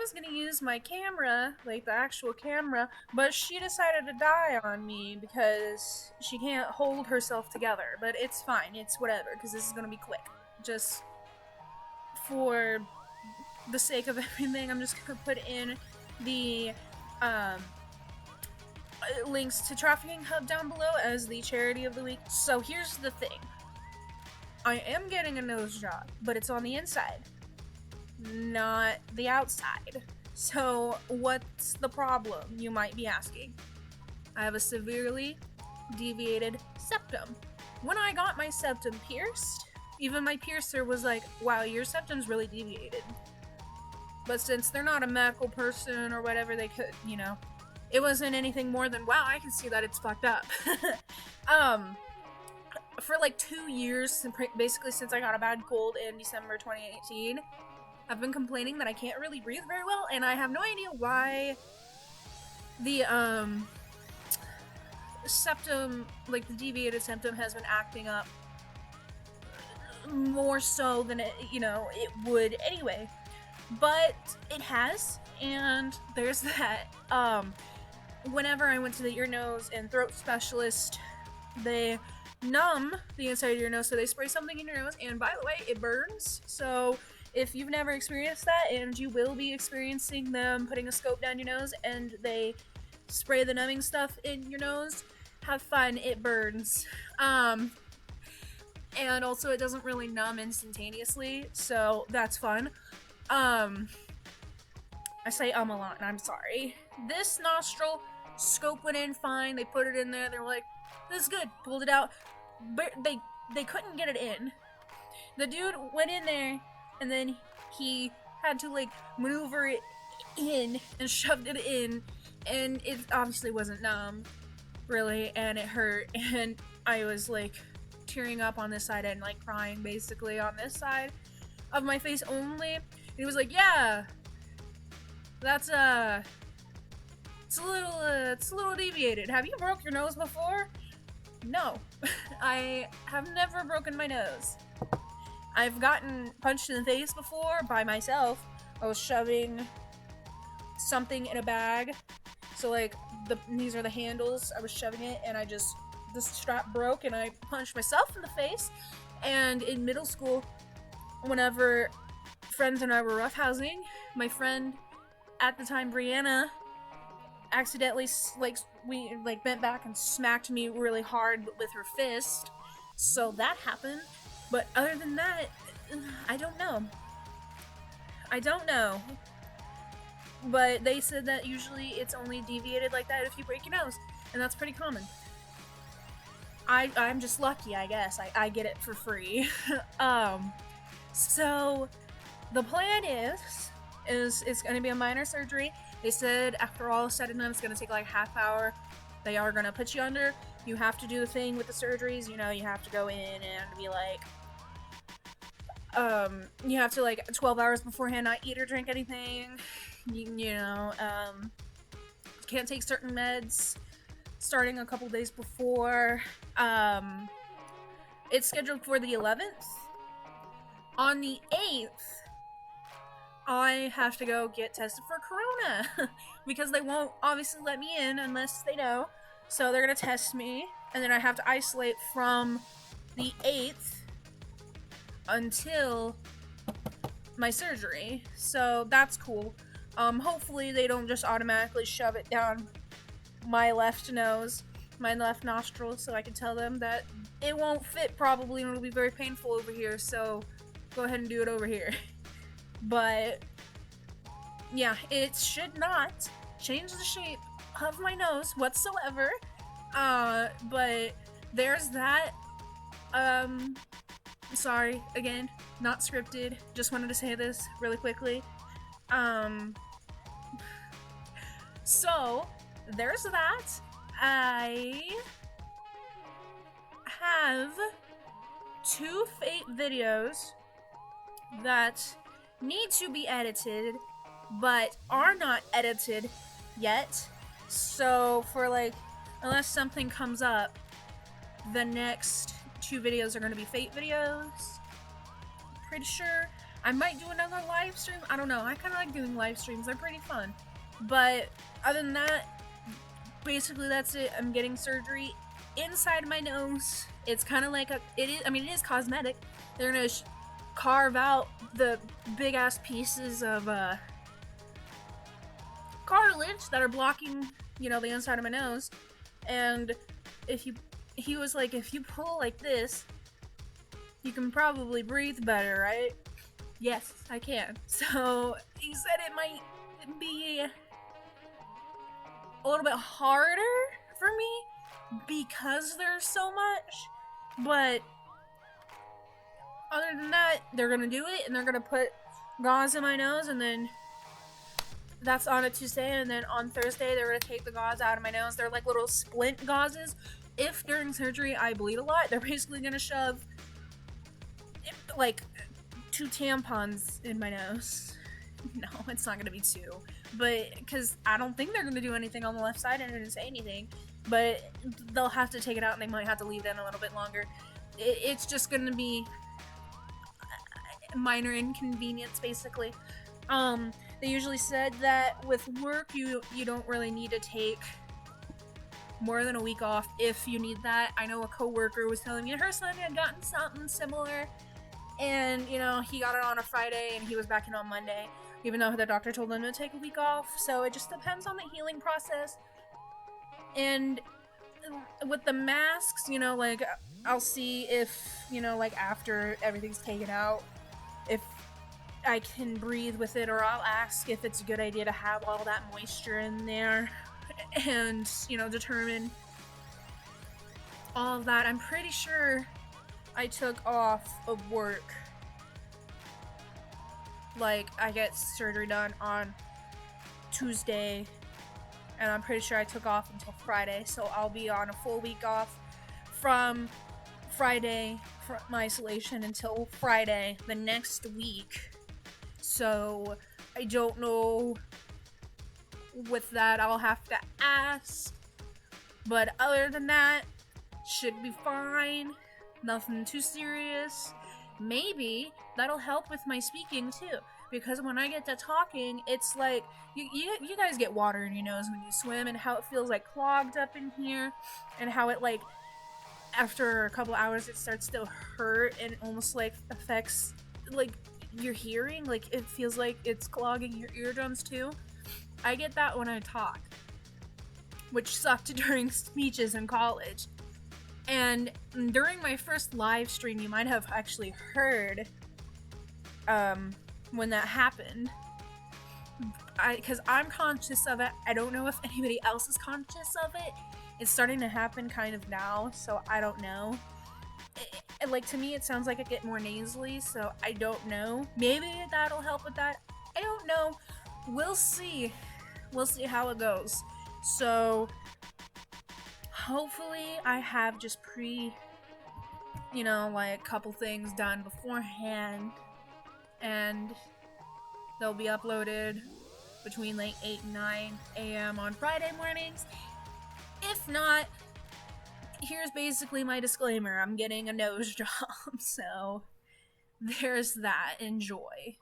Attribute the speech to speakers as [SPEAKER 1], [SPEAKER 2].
[SPEAKER 1] was gonna use my camera, like the actual camera, but she decided to die on me because she can't hold herself together. But it's fine, it's whatever, because this is gonna be quick. Just for the sake of everything, I'm just gonna put in the um, links to Trafficking Hub down below as the charity of the week. So here's the thing. I am getting a nose job, but it's on the inside, not the outside. So what's the problem, you might be asking? I have a severely deviated septum. When I got my septum pierced, even my piercer was like, wow, your septum's really deviated. But since they're not a medical person or whatever, they could, it wasn't anything more than, wow, I can see that it's fucked up. For like 2 years, basically since I got a bad cold in December 2018, I've been complaining that I can't really breathe very well, and I have no idea why the septum, like the deviated septum, has been acting up more so than it would anyway. But it has, and there's that. Whenever I went to the ear, nose, and throat specialist, they numb the inside of your nose, so they spray something in your nose, and by the way, it burns. So if you've never experienced that, and you will be experiencing them putting a scope down your nose and they spray the numbing stuff in your nose, have fun, it burns. And also it doesn't really numb instantaneously, so that's fun. I say a lot, and I'm sorry. This nostril scope went in fine, they put it in there, they were like, this is good, pulled it out, but they couldn't get it in. The dude went in there, and then he had to like maneuver it in and shoved it in, and it obviously wasn't numb, really, and it hurt, and I was like tearing up on this side and like crying basically on this side of my face only. And he was like, yeah, that's it's a little deviated. Have you broke your nose before? No. I have never broken my nose. I've gotten punched in the face before by myself. I was shoving something in a bag. So like these are the handles. I was shoving it and the strap broke and I punched myself in the face. And in middle school, whenever friends and I were roughhousing, my friend at the time, Brianna, accidentally bent back and smacked me really hard with her fist. So that happened. But other than that, I don't know. But they said that usually it's only deviated like that if you break your nose, and that's pretty common. I'm just lucky, I guess. I get it for free. So the plan is it's going to be a minor surgery. They said after all is said and done, it's going to take like half hour. They are going to put you under. You have to do the thing with the surgeries. You have to go in and be like, you have to like 12 hours beforehand not eat or drink anything. Can't take certain meds starting a couple days before. It's scheduled for the 11th. On the 8th, I have to go get tested for corona because they won't obviously let me in unless they know. So they're gonna test me, and then I have to isolate from the 8th until my surgery. So that's cool. Hopefully they don't just automatically shove it down my left nose, my left nostril, so I can tell them that it won't fit probably and it'll be very painful over here, so go ahead and do it over here. But yeah, it should not change the shape of my nose whatsoever. But there's that. Sorry, again, not scripted. Just wanted to say this really quickly. So there's that. I have 2 fake videos that need to be edited but are not edited yet. So for unless something comes up, the next 2 videos are going to be fake videos. Pretty sure. I might do another live stream. I don't know. I kind of like doing live streams. They're pretty fun. But other than that, basically that's it. I'm getting surgery inside my nose. It's kind of like it is cosmetic. They're gonna carve out the big ass pieces of cartilage that are blocking, the inside of my nose. And he was like, if you pull like this, you can probably breathe better, right? Yes, I can. So he said it might be a little bit harder for me because there's so much, but other than that, they're gonna do it, and they're gonna put gauze in my nose, and then that's on a Tuesday, and then on Thursday they're gonna take the gauze out of my nose. They're like little splint gauzes. If during surgery I bleed a lot, they're basically gonna shove like 2 tampons in my nose. No, it's not gonna be 2, but because I don't think they're gonna do anything on the left side, and I didn't say anything, but they'll have to take it out, and they might have to leave it in a little bit longer. It's just gonna be minor inconvenience, basically. They usually said that with work, you don't really need to take more than a week off if you need that. I know a coworker was telling me her son had gotten something similar, and he got it on a Friday and he was back in on Monday, even though the doctor told him to take a week off. So it just depends on the healing process. And with the masks, like I'll see if, like after everything's taken out, if I can breathe with it, or I'll ask if it's a good idea to have all that moisture in there and, determine all of that. I'm pretty sure I took off of work. Like, I get surgery done on Tuesday, and I'm pretty sure I took off until Friday, so I'll be on a full week off from Friday from isolation until Friday the next week. So I don't know. With that, I'll have to ask, but other than that, should be fine. Nothing too serious. Maybe that'll help with my speaking too, because when I get to talking, it's like you guys get water in your nose when you swim, and how it feels like clogged up in here, and how it like after a couple hours it starts to hurt and almost like affects like your hearing. Like it feels like it's clogging your eardrums too. I get that when I talk, which sucked during speeches in college. And during my first live stream, you might have actually heard when that happened. Because I'm conscious of it. I don't know if anybody else is conscious of it. It's starting to happen kind of now, so I don't know. Like, to me, it sounds like I get more nasally, so I don't know. Maybe that'll help with that. I don't know. We'll see. We'll see how it goes. So, hopefully I have just like a couple things done beforehand, and they'll be uploaded between like 8 and 9 a.m. on Friday mornings. If not, here's basically my disclaimer. I'm getting a nose job, so there's that. Enjoy.